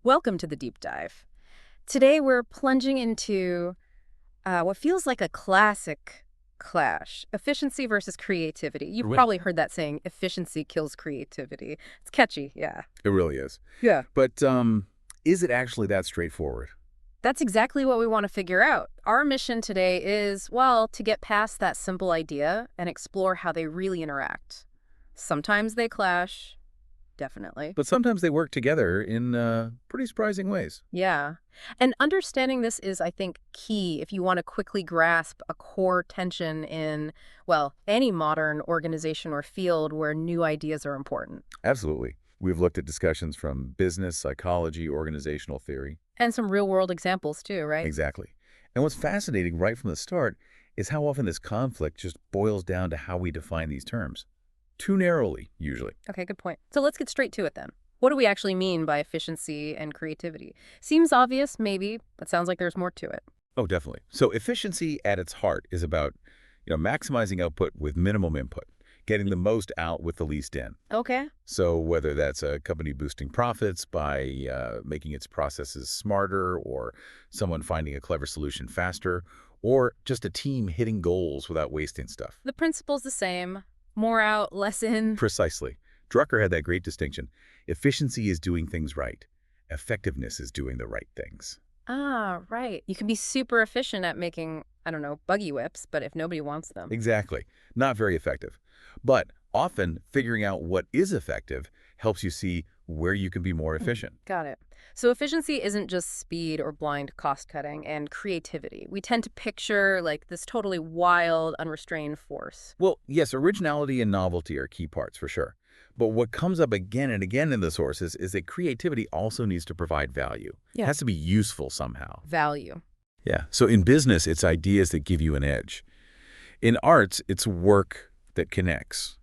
Welcome to the deep dive. Today we're plunging into what feels like a classic clash, efficiency versus creativity. You've Right. probably heard that saying, efficiency kills creativity. It's catchy, yeah. It really is. Yeah. But is it actually that straightforward? That's exactly what we want to figure out. Our mission today is, well, to get past that simple idea and explore how they really interact. Sometimes they clash, definitely. But sometimes they work together in pretty surprising ways. Yeah. And understanding this is, I think, key if you want to quickly grasp a core tension in, well, any modern organization or field where new ideas are important. Absolutely. We've looked at discussions from business, psychology, organizational theory. And some real world examples too, right? Exactly. And what's fascinating right from the start is how often this conflict just boils down to how we define these terms. Too narrowly, usually. Okay, good point. So let's get straight to it then. What do we actually mean by efficiency and creativity? Seems obvious, maybe, but sounds like there's more to it. Oh, definitely. So efficiency at its heart is about, maximizing output with minimum input, getting the most out with the least in. Okay. So whether that's a company boosting profits by making its processes smarter, or someone finding a clever solution faster, or just a team hitting goals without wasting stuff. The principle's the same. More out, less in. Precisely. Drucker had that great distinction. Efficiency is doing things right. Effectiveness is doing the right things. Ah, right. You can be super efficient at making, I don't know, buggy whips, but if nobody wants them. Exactly. Not very effective. But often figuring out what is effective helps you see where you can be more efficient. Got it. So efficiency isn't just speed or blind cost cutting and creativity. We tend to picture like this totally wild, unrestrained force. Well, yes, originality and novelty are key parts for sure. But what comes up again and again in the sources is that creativity also needs to provide value. It Yeah. has to be useful somehow. Value. Yeah. So in business, it's ideas that give you an edge. In arts, it's work that connects.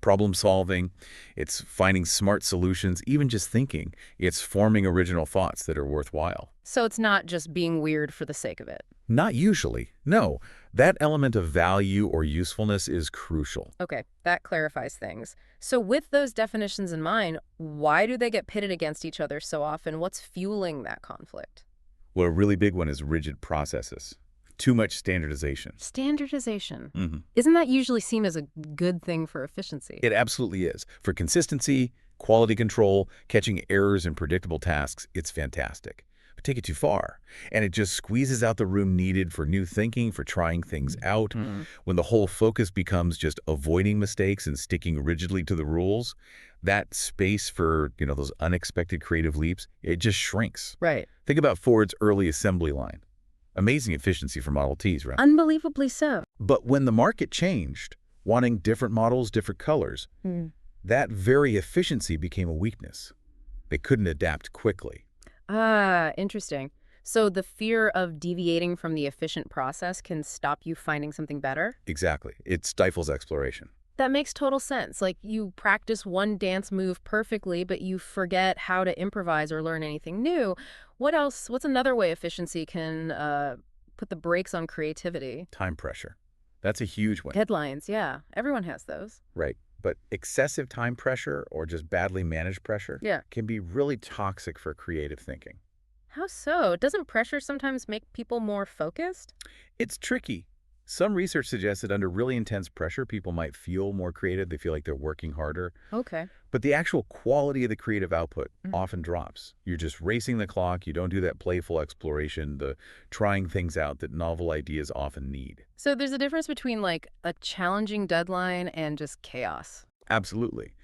Problem solving, it's finding smart solutions, even just thinking. It's forming original thoughts that are worthwhile. So it's not just being weird for the sake of it. Not usually. No, that element of value or usefulness is crucial. Okay, that clarifies things. So with those definitions in mind, why do they get pitted against each other so often? What's fueling that conflict? Well, a really big one is rigid processes. Too much standardization. Standardization. hmm Isn't that usually seen as a good thing for efficiency? It absolutely is. For consistency, quality control, catching errors in predictable tasks, it's fantastic. But take it too far, and it just squeezes out the room needed for new thinking, for trying things out. Mm. When the whole focus becomes just avoiding mistakes and sticking rigidly to the rules, that space for, those unexpected creative leaps, it just shrinks. Right. Think about Ford's early assembly line. Amazing efficiency for Model Ts, right? Unbelievably so. But when the market changed, wanting different models, different colors, that very efficiency became a weakness. They couldn't adapt quickly. Ah, interesting. So the fear of deviating from the efficient process can stop you finding something better? Exactly. It stifles exploration. That makes total sense. Like you practice one dance move perfectly, but you forget how to improvise or learn anything new. What else? What's another way efficiency can put the brakes on creativity? Time pressure. That's a huge one. Deadlines, yeah. Everyone has those. Right. But excessive time pressure or just badly managed pressure Yeah. can be really toxic for creative thinking. How so? Doesn't pressure sometimes make people more focused? It's tricky. Some research suggests that under really intense pressure, people might feel more creative. They feel like they're working harder. Okay. But the actual quality of the creative output Mhm. often drops. You're just racing the clock. You don't do that playful exploration, the trying things out that novel ideas often need. So there's a difference between like a challenging deadline and just chaos. Absolutely.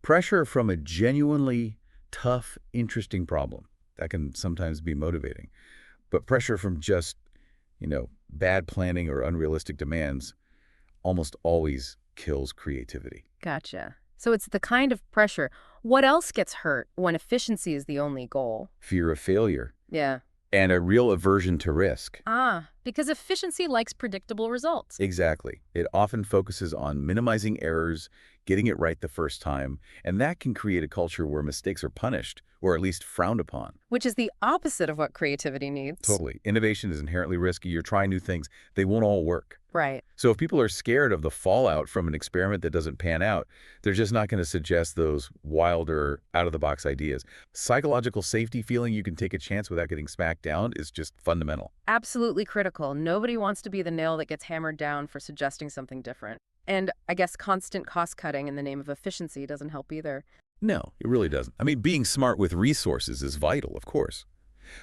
Pressure from a genuinely tough, interesting problem, that can sometimes be motivating. But pressure from just, bad planning or unrealistic demands almost always kills creativity. Gotcha. So it's the kind of pressure. What else gets hurt when efficiency is the only goal? Fear of failure Yeah. and a real aversion to risk. Ah, Because efficiency likes predictable results. Exactly. It often focuses on minimizing errors, getting it right the first time, and that can create a culture where mistakes are punished, or at least frowned upon. Which is the opposite of what creativity needs. Totally. Innovation is inherently risky. You're trying new things. They won't all work. Right. So if people are scared of the fallout from an experiment that doesn't pan out, they're just not going to suggest those wilder, out-of-the-box ideas. Psychological safety feeling you can take a chance without getting smacked down is just fundamental. Absolutely critical. Nobody wants to be the nail that gets hammered down for suggesting something different. And I guess constant cost cutting in the name of efficiency doesn't help either. No, it really doesn't. I mean, being smart with resources is vital, of course.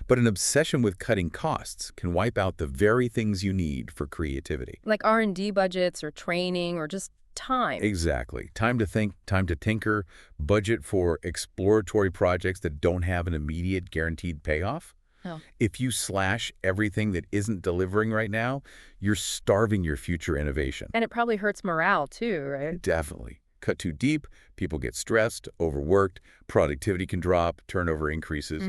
But an obsession with cutting costs can wipe out the very things you need for creativity. Like R&D budgets or training or just time. Exactly. Time to think, time to tinker, budget for exploratory projects that don't have an immediate guaranteed payoff. Oh. If you slash everything that isn't delivering right now, you're starving your future innovation. And it probably hurts morale too, right? Definitely. Cut too deep, people get stressed, overworked, productivity can drop, turnover increases.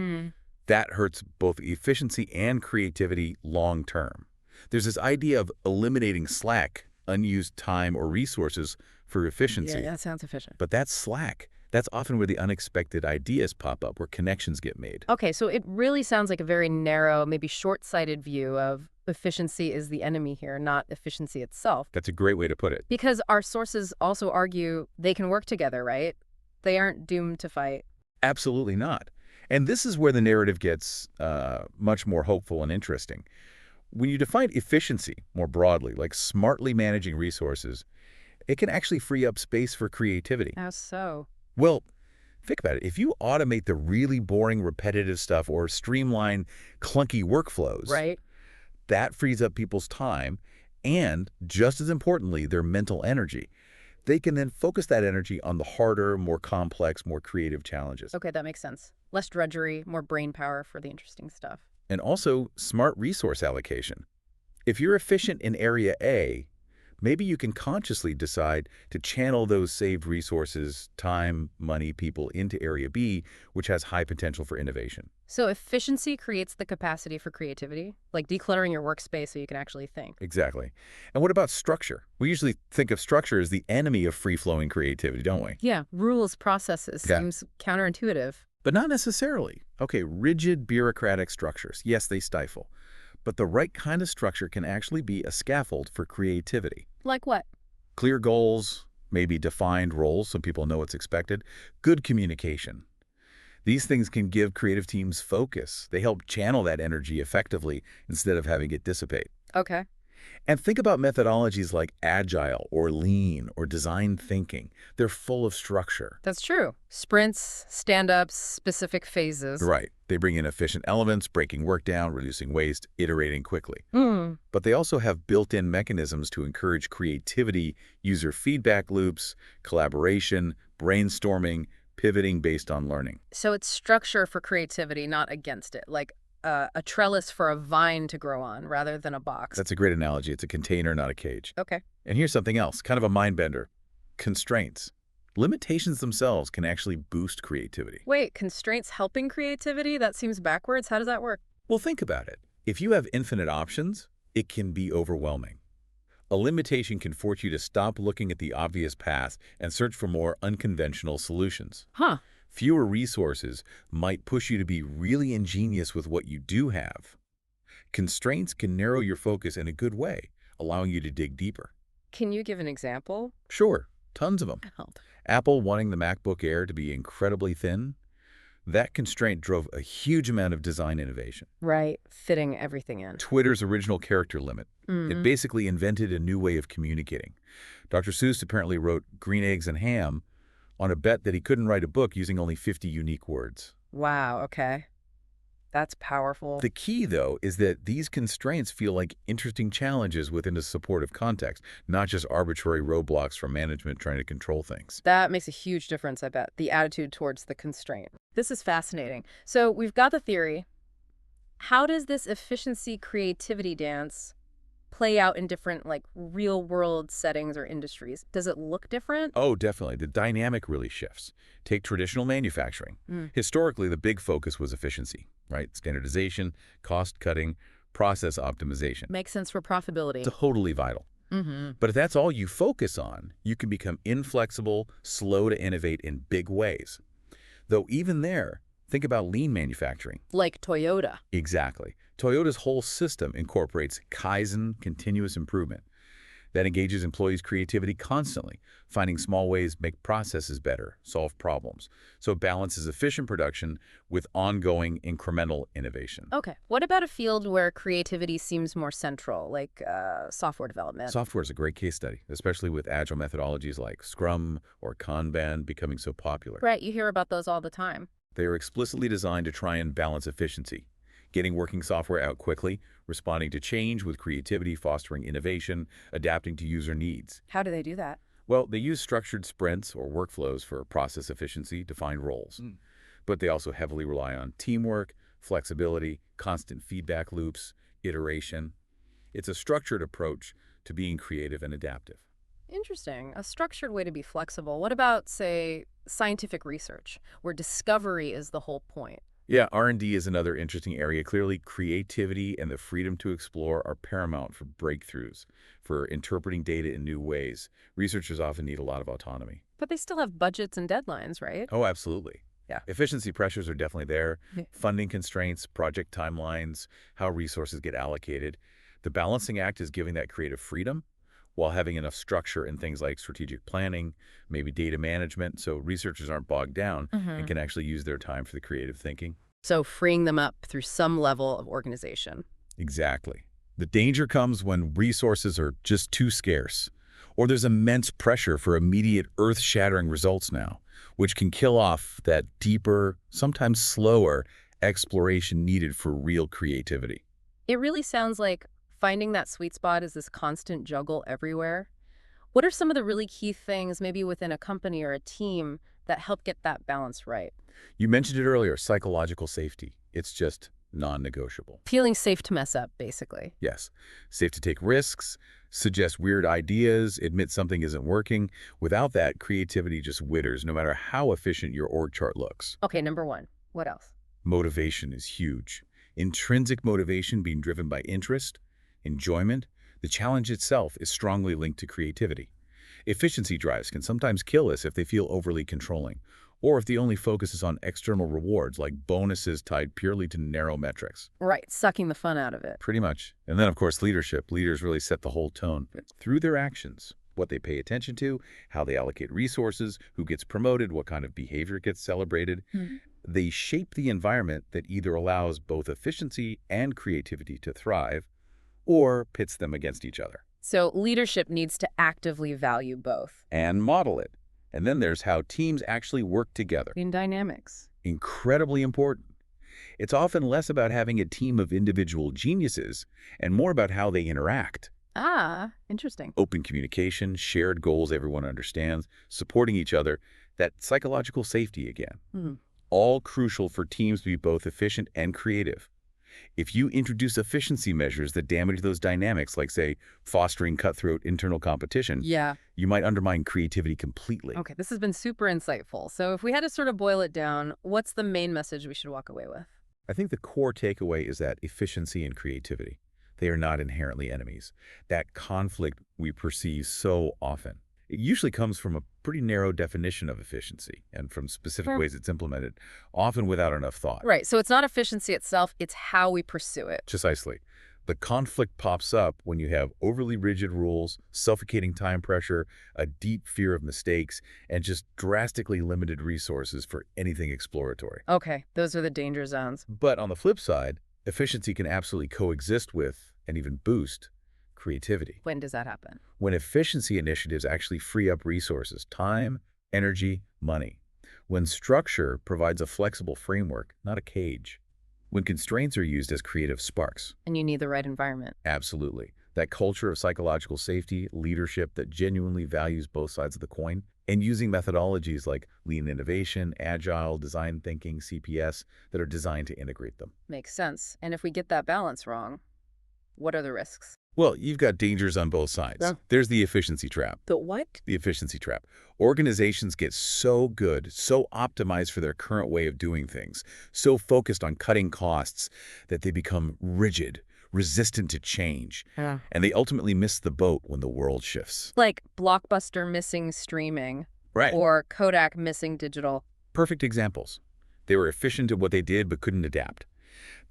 That hurts both efficiency and creativity long term. There's this idea of eliminating slack, unused time or resources for efficiency. Yeah, that sounds efficient. But that's slack. That's often where the unexpected ideas pop up, where connections get made. Okay, so it really sounds like a very narrow, maybe short-sighted view of efficiency is the enemy here, not efficiency itself. That's a great way to put it. Because our sources also argue they can work together, right? They aren't doomed to fight. Absolutely not. And this is where the narrative gets much more hopeful and interesting. When you define efficiency more broadly, like smartly managing resources, it can actually free up space for creativity. How so? Well, think about it. If you automate the really boring, repetitive stuff or streamline clunky workflows, Right? that frees up people's time and, just as importantly, their mental energy. They can then focus that energy on the harder, more complex, more creative challenges. Okay, that makes sense. Less drudgery, more brain power for the interesting stuff. And also smart resource allocation. If you're efficient in area A, maybe you can consciously decide to channel those saved resources, time, money, people into area B, which has high potential for innovation. So efficiency creates the capacity for creativity, like decluttering your workspace so you can actually think. Exactly. And what about structure? We usually think of structure as the enemy of free-flowing creativity, don't we? Yeah, rules, processes, Yeah. seems counterintuitive. But not necessarily. Okay, rigid bureaucratic structures, yes, they stifle. But the right kind of structure can actually be a scaffold for creativity. Like what? Clear goals, maybe defined roles so people know what's expected, good communication. These things can give creative teams focus. They help channel that energy effectively instead of having it dissipate. Okay. And think about methodologies like Agile or Lean or design thinking. They're full of structure. That's true. Sprints, stand-ups, specific phases. Right. They bring in efficient elements, breaking work down, reducing waste, iterating quickly. Hmm. But they also have built-in mechanisms to encourage creativity, user feedback loops, collaboration, brainstorming, pivoting based on learning. So it's structure for creativity, not against it. Like a trellis for a vine to grow on rather than a box. That's a great analogy. It's a container, not a cage. Okay. And here's something else, kind of a mind bender. Constraints. Limitations themselves can actually boost creativity. Wait, constraints helping creativity? That seems backwards. How does that work? Well, think about it. If you have infinite options, it can be overwhelming. A limitation can force you to stop looking at the obvious path and search for more unconventional solutions. Huh. Fewer resources might push you to be really ingenious with what you do have. Constraints can narrow your focus in a good way, allowing you to dig deeper. Can you give an example? Sure, tons of them. Help. Apple wanting the MacBook Air to be incredibly thin, that constraint drove a huge amount of design innovation. Right. Fitting everything in. Twitter's original character limit. It basically invented a new way of communicating. Dr. Seuss apparently wrote Green Eggs and Ham on a bet that he couldn't write a book using only 50 unique words. Wow. Okay. That's powerful. The key, though, is that these constraints feel like interesting challenges within a supportive context, not just arbitrary roadblocks from management trying to control things. That makes a huge difference, I bet, the attitude towards the constraint. This is fascinating. So we've got the theory. How does this efficiency creativity dance play out in different, like, real-world settings or industries? Does it look different? Oh, definitely. The dynamic really shifts. Take traditional manufacturing. Historically, the big focus was efficiency, right? Standardization, cost cutting, process optimization. Makes sense for profitability. Totally vital. Mm-hmm. But if that's all you focus on, you can become inflexible, slow to innovate in big ways. Though even there, think about lean manufacturing. Like Toyota. Exactly. Toyota's whole system incorporates Kaizen, continuous improvement, that engages employees' creativity constantly, finding small ways to make processes better, solve problems. So it balances efficient production with ongoing incremental innovation. Okay. What about a field where creativity seems more central, like software development? Software is a great case study, especially with agile methodologies like Scrum or Kanban becoming so popular. Right, you hear about those all the time. They are explicitly designed to try and balance efficiency, getting working software out quickly, responding to change with creativity, fostering innovation, adapting to user needs. How do they do that? Well, they use structured sprints or workflows for process efficiency, defined roles. But they also heavily rely on teamwork, flexibility, constant feedback loops, iteration. It's a structured approach to being creative and adaptive. Interesting. A structured way to be flexible. What about, say, scientific research, where discovery is the whole point? Yeah, R&D is another interesting area. Clearly, creativity and the freedom to explore are paramount for breakthroughs, for interpreting data in new ways. Researchers often need a lot of autonomy. But they still have budgets and deadlines, right? Oh, absolutely. Yeah. Efficiency pressures are definitely there. Yeah. Funding constraints, project timelines, how resources get allocated. The balancing act is giving that creative freedom while having enough structure in things like strategic planning, maybe data management, so researchers aren't bogged down and can actually use their time for the creative thinking. So freeing them up through some level of organization. Exactly. The danger comes when resources are just too scarce, or there's immense pressure for immediate earth-shattering results now, which can kill off that deeper, sometimes slower, exploration needed for real creativity. It really sounds like finding that sweet spot is this constant juggle everywhere. What are some of the really key things, maybe within a company or a team, that help get that balance right? You mentioned it earlier, psychological safety. It's just non-negotiable. Feeling safe to mess up, basically. Yes, safe to take risks, suggest weird ideas, admit something isn't working. Without that, creativity just withers, no matter how efficient your org chart looks. Okay, number one. What else? Motivation is huge. Intrinsic motivation being driven by interest, enjoyment. The challenge itself is strongly linked to creativity. Efficiency drives can sometimes kill us if they feel overly controlling, or if the only focus is on external rewards like bonuses tied purely to narrow metrics. Right, sucking the fun out of it. Pretty much. And then, of course, leadership. Leaders really set the whole tone through their actions, what they pay attention to, how they allocate resources, who gets promoted, what kind of behavior gets celebrated. They shape the environment that either allows both efficiency and creativity to thrive or pits them against each other. So leadership needs to actively value both. And model it. And then there's how teams actually work together. In dynamics. Incredibly important. It's often less about having a team of individual geniuses and more about how they interact. Ah, interesting. Open communication, shared goals everyone understands, supporting each other, that psychological safety again. All crucial for teams to be both efficient and creative. If you introduce efficiency measures that damage those dynamics, like, say, fostering cutthroat internal competition, Yeah. you might undermine creativity completely. Okay, this has been super insightful. So if we had to sort of boil it down, what's the main message we should walk away with? I think the core takeaway is that efficiency and creativity, they are not inherently enemies. That conflict we perceive so often. It usually comes from a pretty narrow definition of efficiency and from specific ways it's implemented, often without enough thought. Right, so it's not efficiency itself, it's how we pursue it. Precisely. The conflict pops up when you have overly rigid rules, suffocating time pressure, a deep fear of mistakes, and just drastically limited resources for anything exploratory. Okay, those are the danger zones. But on the flip side, efficiency can absolutely coexist with and even boost creativity. When does that happen? When efficiency initiatives actually free up resources, time, energy, money. When structure provides a flexible framework, not a cage. When constraints are used as creative sparks. And you need the right environment. Absolutely. That culture of psychological safety, leadership that genuinely values both sides of the coin, and using methodologies like lean innovation, agile, design thinking, CPS, that are designed to integrate them. Makes sense. And if we get that balance wrong, what are the risks? Well, you've got dangers on both sides. Yeah. There's the efficiency trap. The what? The efficiency trap. Organizations get so good, so optimized for their current way of doing things, so focused on cutting costs that they become rigid, resistant to change, Yeah. and they ultimately miss the boat when the world shifts. Like Blockbuster missing streaming Right. or Kodak missing digital. Perfect examples. They were efficient at what they did but couldn't adapt.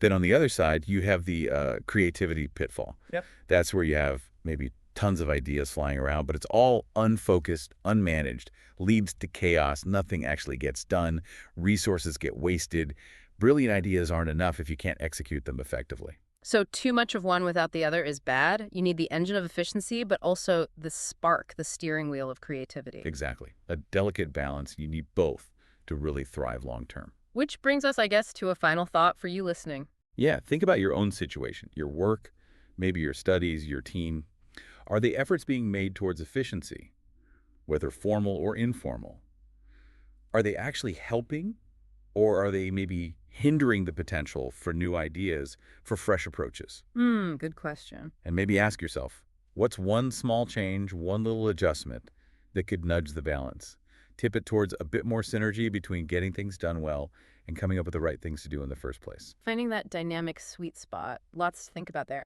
Then on the other side, you have the creativity pitfall. Yep. That's where you have maybe tons of ideas flying around, but it's all unfocused, unmanaged, leads to chaos. Nothing actually gets done. Resources get wasted. Brilliant ideas aren't enough if you can't execute them effectively. So too much of one without the other is bad. You need the engine of efficiency, but also the spark, the steering wheel of creativity. Exactly. A delicate balance. You need both to really thrive long term. Which brings us, I guess, to a final thought for you listening. Yeah, think about your own situation, your work, maybe your studies, your team. Are the efforts being made towards efficiency, whether formal or informal? Are they actually helping, or are they maybe hindering the potential for new ideas, for fresh approaches? Good question. And maybe ask yourself, what's one small change, one little adjustment that could nudge the balance? Tip it towards a bit more synergy between getting things done well and coming up with the right things to do in the first place. Finding that dynamic sweet spot. Lots to think about there.